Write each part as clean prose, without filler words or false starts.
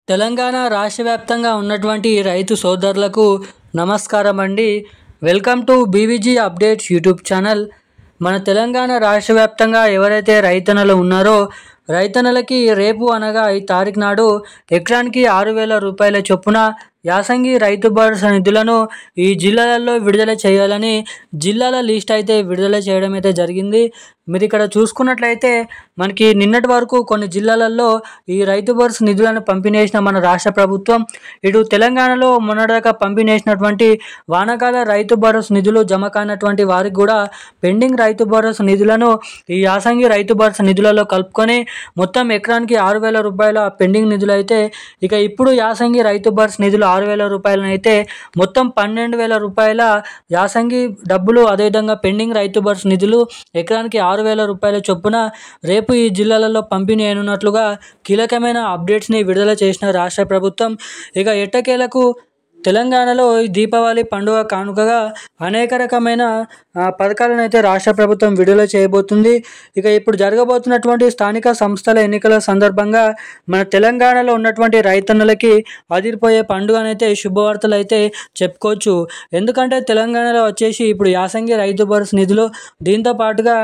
తెలంగాణ రాష్ట్ర వ్యాప్తంగా ఉన్నటువంటి రైతు సోదరులకు నమస్కారం అండి. Welcome to BVG updates YouTube channel. మన తెలంగాణ రాష్ట్ర వ్యాప్తంగా ఎవరైతే రైతన్నలు ఉన్నారో రైతన్నలకి రేపు అనగా ఈ తారీఖు నాడు ఎకరానికి 6,000 రూపాయల చొప్పున యాసంగి రైతు భరోసా నిధులను ఈ జిల్లాలలో విడుదల చేయాలని జిల్లాల లిస్ట్ అయితే విడుదల చేయడం అయితే జరిగింది. మీరు ఇక్కడ చూసుకున్నట్లయితే మనకి నిన్నటి వరకు కొన్ని జిల్లాలలో ఈ రైతు భరోసా నిధులను పంపిణీ చేసిన మన రాష్ట్ర ప్రభుత్వం, ఇటు తెలంగాణలో మొన్నటిదాకా పంపిణీ చేసినటువంటి వానాకాల రైతు భరోసా నిధులు జమ కానటువంటి వారికి కూడా పెండింగ్ రైతు భరోసా నిధులను ఈ యాసంగి రైతు భరోసా నిధులలో కలుపుకొని మొత్తం ఎకరానికి 6,000 రూపాయల పెండింగ్ నిధులు అయితే ఇక ఇప్పుడు యాసంగి రైతు భరోసా నిధులు 6,000 రూపాయలను అయితే మొత్తం 12,000 రూపాయల యాసంగి డబ్బులు, అదేవిధంగా పెండింగ్ రైతు భరోసా నిధులు ఎకరానికి 6,000 రూపాయల చొప్పున రేపు ఈ జిల్లాలలో పంపిణీ అయినట్లుగా కీలకమైన అప్డేట్స్ని విడుదల చేసిన రాష్ట్ర ప్రభుత్వం. ఇక ఎట్టకేలకు తెలంగాణలో ఈ దీపావళి పండుగ కానుకగా అనేక రకమైన పథకాలను అయితే రాష్ట్ర ప్రభుత్వం విడుదల చేయబోతుంది. ఇక ఇప్పుడు జరగబోతున్నటువంటి స్థానిక సంస్థల ఎన్నికల సందర్భంగా మన తెలంగాణలో ఉన్నటువంటి రైతన్నలకి అదిరిపోయే పండుగనైతే శుభవార్తలు అయితే చెప్పుకోవచ్చు. ఎందుకంటే తెలంగాణలో వచ్చేసి ఇప్పుడు యాసంగి రైతు భరోసా నిధులు, దీంతో పాటుగా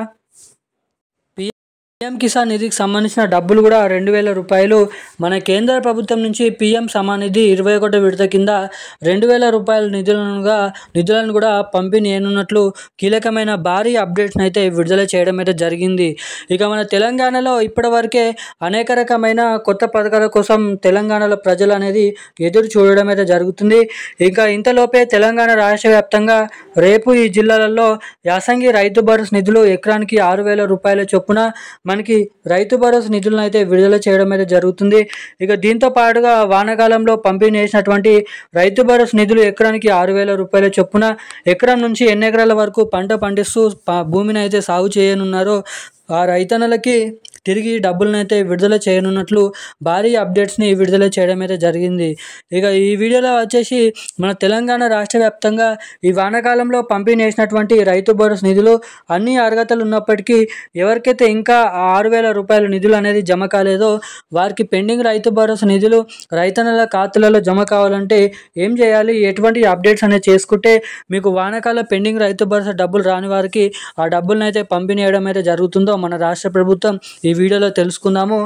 పీఎం కిసాన్ నిధికి సంబంధించిన డబ్బులు కూడా 2,000 రూపాయలు మన కేంద్ర ప్రభుత్వం నుంచి పీఎం సమాన్ నిధి 21 విడత కింద 2,000 రూపాయల నిధులను కూడా పంపిణీ చేయనున్నట్లు కీలకమైన భారీ అప్డేట్స్ని అయితే విడుదల చేయడం అయితే జరిగింది. ఇక మన తెలంగాణలో ఇప్పటివరకే అనేక రకమైన కొత్త పథకాల కోసం తెలంగాణలో ప్రజలు అనేది ఎదురు చూడడం అయితే జరుగుతుంది. ఇక ఇంతలోపే తెలంగాణ రాష్ట్ర వ్యాప్తంగా రేపు ఈ జిల్లాలలో యాసంగి రైతు భరోసా నిధులు ఎకరానికి 6,000 రూపాయల చొప్పున మనకి రైతు భరోసా నిధులను అయితే విడుదల చేయడం అయితే జరుగుతుంది. ఇక దీంతో పాటుగా వానాకాలంలో పంపిణీ చేసినటువంటి రైతు భరోసా నిధులు ఎకరానికి 6,000 రూపాయల చొప్పున ఎకరం నుంచి ఎన్ని ఎకరాల వరకు పంట పండిస్తూ భూమిని అయితే సాగు చేయనున్నారో ఆ రైతన్నలకి తిరిగి డబ్బులను అయితే విడుదల చేయనున్నట్లు భారీ అప్డేట్స్ని విడుదల చేయడం అయితే జరిగింది. ఇక ఈ వీడియోలో వచ్చేసి మన తెలంగాణ రాష్ట్ర వ్యాప్తంగా ఈ వానాకాలంలో పంపిణీ చేసినటువంటి రైతు భరోసా నిధులు అన్ని అర్హతలు ఉన్నప్పటికీ ఎవరికైతే ఇంకా 6,000 రూపాయల నిధులు అనేది జమ కాలేదో వారికి పెండింగ్ రైతు భరోసా నిధులు రైతన్నల ఖాతాలలో జమ కావాలంటే ఏం చేయాలి, ఎటువంటి అప్డేట్స్ అనేది చేసుకుంటే మీకు వానాకాల పెండింగ్ రైతు భరోసా డబ్బులు రాని వారికి ఆ డబ్బులను అయితే పంపిణీ చేయడం అయితే జరుగుతుందో మన రాష్ట్ర ప్రభుత్వం ఈ వీడియోలో తెలుసుకుందాము.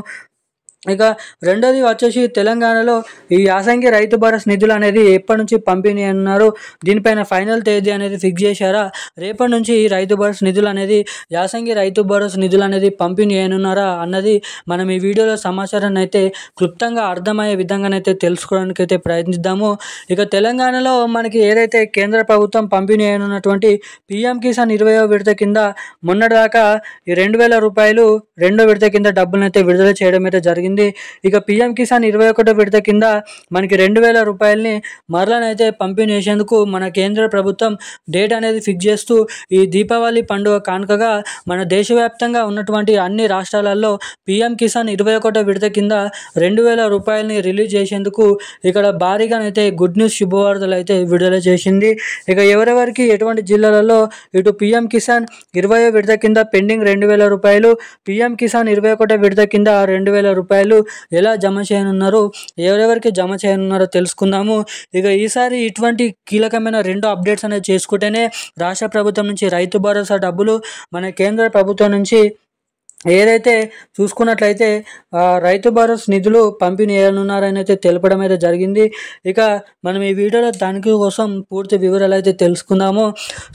ఇక రెండోది వచ్చేసి తెలంగాణలో ఈ యాసంగి రైతు భరోసా నిధులు అనేది ఎప్పటి నుంచి పంపిణీ అన్నారు, దీనిపైన ఫైనల్ తేదీ అనేది ఫిక్స్ చేశారా, రేపటి నుంచి ఈ రైతు భరోసా నిధులు అనేది యాసంగి రైతు భరోసా నిధులు అనేది పంపిణీ అయినున్నారా అన్నది మనం ఈ వీడియోలో సమాచారాన్ని అయితే క్లుప్తంగా అర్థమయ్యే విధంగానైతే తెలుసుకోవడానికి అయితే ప్రయత్నిద్దాము. ఇక తెలంగాణలో మనకి ఏదైతే కేంద్ర ప్రభుత్వం పంపిణీ అయినటువంటి పీఎం కిసాన్ 20వ విడత కింద మొన్నటిదాకా ఈ 2,000 రూపాయలు 2వ విడత కింద డబ్బులను అయితే విడుదల చేయడం అయితే జరిగింది. ఇక పీఎం కిసాన్ 21వ విడత కింద మనకి 2,000 రూపాయలని మరలనైతే పంపిణీ చేసేందుకు మన కేంద్ర ప్రభుత్వం డేట్ అనేది ఫిక్స్ చేస్తూ ఈ దీపావళి పండుగ కానుకగా మన దేశవ్యాప్తంగా ఉన్నటువంటి అన్ని రాష్ట్రాలలో పీఎం కిసాన్ 21వ విడత కింద 2,000 రూపాయలని రిలీజ్ చేసేందుకు ఇక్కడ భారీగానైతే గుడ్ న్యూస్ శుభవార్తలు అయితే విడుదల చేసింది. ఇక ఎవరెవరికి ఎటువంటి జిల్లాలలో ఇటు పీఎం కిసాన్ 20వ విడత కింద పెండింగ్ 2,000 రూపాయలు, పీఎం కిసాన్ 21వ విడత కింద 2,000 రూపాయలు ఎలా జమ చేయనున్నారు, ఎవరెవరికి జమ చేయనున్నారో తెలుసుకుందాము. ఇక ఈసారి ఇటువంటి కీలకమైన 2 అప్డేట్స్ అనేది చేసుకుంటేనే రాష్ట్ర ప్రభుత్వం నుంచి రైతు భరోసా డబ్బులు మన కేంద్ర ప్రభుత్వం నుంచి ఏదైతే చూసుకున్నట్లయితే రైతు భరోసా నిధులు పంపిణీ చేయనున్నారని అయితే తెలపడం అయితే జరిగింది. ఇక మనం ఈ వీడియోలో దానికి కోసం పూర్తి వివరాలు అయితే తెలుసుకుందాము.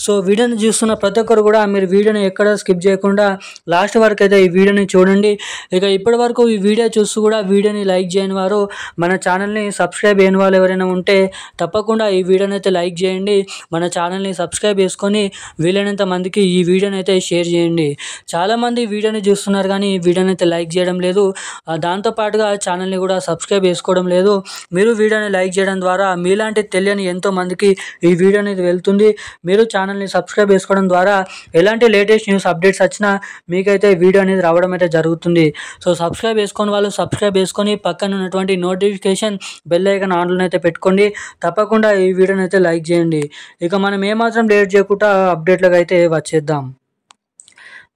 సో వీడియోని చూస్తున్న ప్రతి ఒక్కరు కూడా మీరు వీడియోని ఎక్కడ స్కిప్ చేయకుండా లాస్ట్ వరకు అయితే ఈ వీడియోని చూడండి. ఇక ఇప్పటి వరకు ఈ వీడియో చూస్తూ కూడా వీడియోని లైక్ చేయని వారు, మన ఛానల్ని సబ్స్క్రైబ్ చేయని వాళ్ళు ఎవరైనా ఉంటే తప్పకుండా ఈ వీడియోని అయితే లైక్ చేయండి. మన ఛానల్ని సబ్స్క్రైబ్ చేసుకొని వీలైనంత మందికి ఈ వీడియోని అయితే షేర్ చేయండి. చాలామంది వీడియోని చూస్తున్నారు కానీ ఈ వీడియోని అయితే లైక్ చేయడం లేదు, దాంతోపాటుగా ఛానల్ని కూడా సబ్స్క్రైబ్ చేసుకోవడం లేదు. మీరు వీడియోని లైక్ చేయడం ద్వారా మీలాంటి తెలియని ఎంతో మందికి ఈ వీడియో అనేది వెళ్తుంది. మీరు ఛానల్ని సబ్స్క్రైబ్ చేసుకోవడం ద్వారా ఎలాంటి లేటెస్ట్ న్యూస్ అప్డేట్స్ వచ్చినా మీకైతే వీడియో అనేది రావడం అయితే జరుగుతుంది. సో సబ్స్క్రైబ్ చేసుకొని వాళ్ళు సబ్స్క్రైబ్ చేసుకొని పక్కన ఉన్నటువంటి నోటిఫికేషన్ బెల్ ఐకాన్ ఆన్లో అయితే పెట్టుకోండి. తప్పకుండా ఈ వీడియోని అయితే లైక్ చేయండి. ఇక మనం ఏమాత్రం లేట్ చేయకుండా అప్డేట్లకు అయితే వచ్చేద్దాం.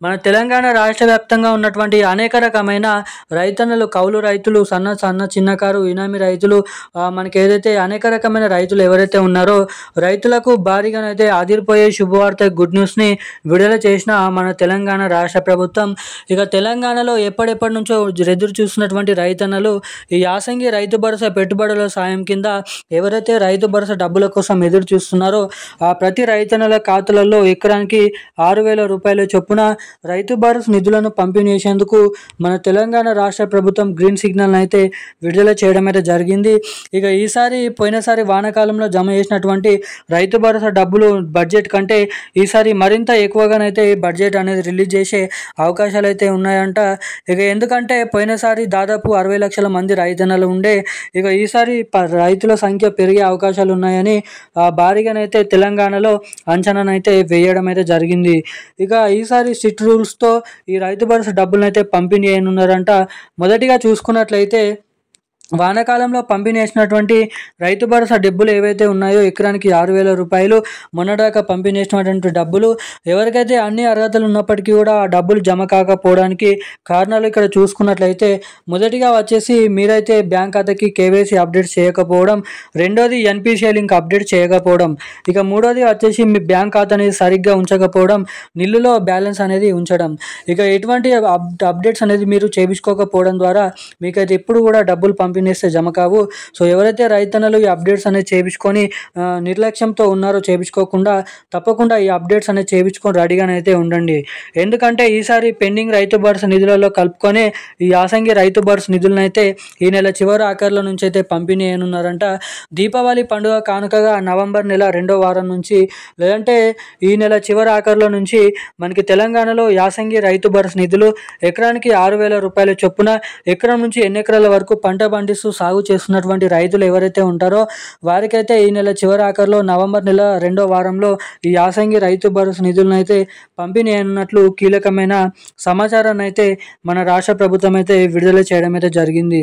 మన తెలంగాణ రాష్ట్ర వ్యాప్తంగా ఉన్నటువంటి అనేక రకమైన రైతన్నలు, కౌలు రైతులు, చిన్నకారు, ఇనామి రైతులు, మనకి ఏదైతే అనేక రకమైన రైతులు ఎవరైతే ఉన్నారో రైతులకు భారీగానైతే అదిరిపోయే శుభవార్త, గుడ్ న్యూస్ని విడుదల చేసిన మన తెలంగాణ రాష్ట్ర ప్రభుత్వం. ఇక తెలంగాణలో ఎప్పటి నుంచో ఎదురు చూస్తున్నటువంటి రైతన్నలు ఈ యాసంగి రైతు భరోసా పెట్టుబడుల సాయం కింద ఎవరైతే రైతు భరోసా డబ్బుల కోసం ఎదురు చూస్తున్నారో ఆ ప్రతి రైతన్నల ఖాతాలలో ఎకరానికి 6,000 రూపాయల చొప్పున రైతు భరోసా నిధులను పంపిణీ చేసేందుకు మన తెలంగాణ రాష్ట్ర ప్రభుత్వం గ్రీన్ సిగ్నల్ అయితే విడుదల చేయడం అయితే జరిగింది. ఇక పోయినసారి వానాకాలంలో జమ చేసినటువంటి రైతు భరోసా డబ్బులు బడ్జెట్ కంటే ఈసారి మరింత ఎక్కువగానైతే బడ్జెట్ అనేది రిలీజ్ చేసే అవకాశాలు అయితే ఉన్నాయంట. ఇక ఎందుకంటే పోయినసారి దాదాపు 60 లక్షల మంది రైతన్నలు ఉండే, ఇక ఈసారి రైతుల సంఖ్య పెరిగే అవకాశాలు ఉన్నాయని భారీగానైతే తెలంగాణలో అంచనానైతే వేయడం అయితే జరిగింది. ఇక ఈసారి స్ట్రిక్ట్ రూల్స్తో ఈ రైతు భరోసా డబ్బులను అయితే పంపిణీ చేయనున్నారంట. మొదటిగా చూసుకున్నట్లయితే వానాకాలంలో పంపిణీ చేసినటువంటి రైతు భరోసా డబ్బులు ఏవైతే ఉన్నాయో ఎకరానికి 6,000 రూపాయలు మొన్నదాకా పంపిణీ చేసినటువంటి డబ్బులు, ఎవరికైతే అన్ని అర్హతలు ఉన్నప్పటికీ కూడా ఆ డబ్బులు జమ కాకపోవడానికి కారణాలు ఇక్కడ చూసుకున్నట్లయితే మొదటిగా వచ్చేసి మీరైతే బ్యాంక్ ఖాతాకి కేవైసీ అప్డేట్ చేయకపోవడం, రెండోది ఎన్పిసిఐ లింక్ అప్డేట్ చేయకపోవడం, ఇక మూడోది వచ్చేసి మీ బ్యాంక్ ఖాతా అనేది సరిగ్గా ఉంచకపోవడం, నిల్లులో బ్యాలెన్స్ అనేది ఉంచడం. ఇక ఎటువంటి అప్డేట్స్ అనేది మీరు చేయించుకోకపోవడం ద్వారా మీకైతే ఎప్పుడు కూడా డబ్బులు పంపిణీస్తే జమ కావు. సో ఎవరైతే రైతన్నలు ఈ అప్డేట్స్ అనేది చేయించుకొని నిర్లక్ష్యంతో ఉన్నారో, చేయించుకోకుండా తప్పకుండా ఈ అప్డేట్స్ అనేది చేయించుకొని రెడీగానైతే ఉండండి. ఎందుకంటే ఈసారి పెండింగ్ రైతు భరోసా నిధులలో కలుపుకొని ఈ యాసంగి రైతు భరోసా నిధులను అయితే ఈ నెల చివరి ఆఖరిలో నుంచి అయితే పంపిణీ చేయనున్నారంట. దీపావళి పండుగ కానుకగా నవంబర్ నెల 2వ వారం నుంచి, లేదంటే ఈ నెల చివరి ఆఖరిలో నుంచి మనకి తెలంగాణలో యాసంగి రైతు భరోసా నిధులు ఎకరానికి 6,000 రూపాయల చొప్పున ఎకరం నుంచి ఎన్ని ఎకరాల వరకు పంట పండిస్తూ సాగు చేస్తున్నటువంటి రైతులు ఎవరైతే ఉంటారో వారికైతే ఈ నెల చివరి ఆఖరిలో నవంబర్ నెల 2వ వారంలో ఈ యాసంగి రైతు భరోసా నిధులను అయితే పంపిణీ అయినట్లు కీలకమైన సమాచారాన్ని అయితే మన రాష్ట్ర ప్రభుత్వం అయితే విడుదల చేయడం అయితే జరిగింది.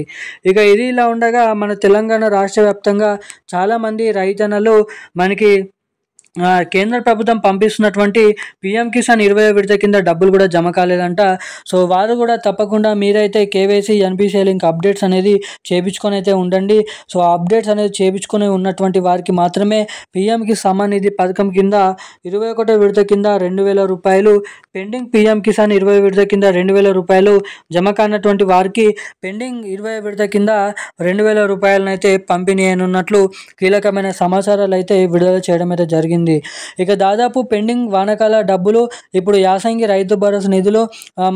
ఇక ఇది ఇలా ఉండగా మన తెలంగాణ రాష్ట్ర వ్యాప్తంగా చాలామంది రైతన్నలు మనకి కేంద్ర ప్రభుత్వం పంపిస్తున్నటువంటి పిఎం కిసాన్ 20వ విడత కింద డబ్బులు కూడా జమ కాలేదంట. సో వారు కూడా తప్పకుండా మీరైతే కేవైసీ, ఎన్పిసిఐ లింక్ అప్డేట్స్ అనేది చేయించుకొని అయితే ఉండండి. సో అప్డేట్స్ అనేది చేయించుకొని ఉన్నటువంటి వారికి మాత్రమే పిఎంకి సమ్మాన్ నిధి పథకం కింద 21వ విడత కింద 2,000 రూపాయలు, పెండింగ్ పిఎం కిసాన్ 20వ విడత కింద 2,000 రూపాయలు జమ కానటువంటి వారికి పెండింగ్ 20వ విడత కింద 2,000 రూపాయలను అయితే పంపిణీ అయినట్లు కీలకమైన సమాచారాలు అయితే విడుదల చేయడం అయితే జరిగింది. ఇక దాదాపు పెండింగ్ వానాకాల డబ్బులు, ఇప్పుడు యాసంగి రైతు భరోసా నిధులు,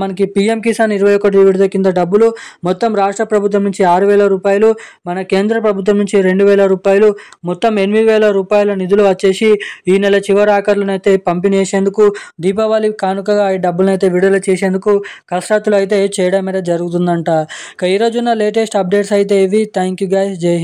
మనకి పిఎం కిసాన్ 21వ విడత కింద డబ్బులు మొత్తం రాష్ట్ర ప్రభుత్వం నుంచి 6,000 రూపాయలు, మన కేంద్ర ప్రభుత్వం నుంచి 2,000 రూపాయలు, మొత్తం 8,000 రూపాయల నిధులు వచ్చేసి ఈ నెల చివరి ఆఖరులనైతే పంపిణీ చేసేందుకు, దీపావళి కానుకగా ఈ డబ్బులను అయితే విడుదల చేసేందుకు కసరత్తులు అయితే చేయడం అయితే జరుగుతుందంట. ఇక ఈరోజున్న లేటెస్ట్ అప్డేట్స్ అయితే ఇవి. Thank you guys. జై హింద్.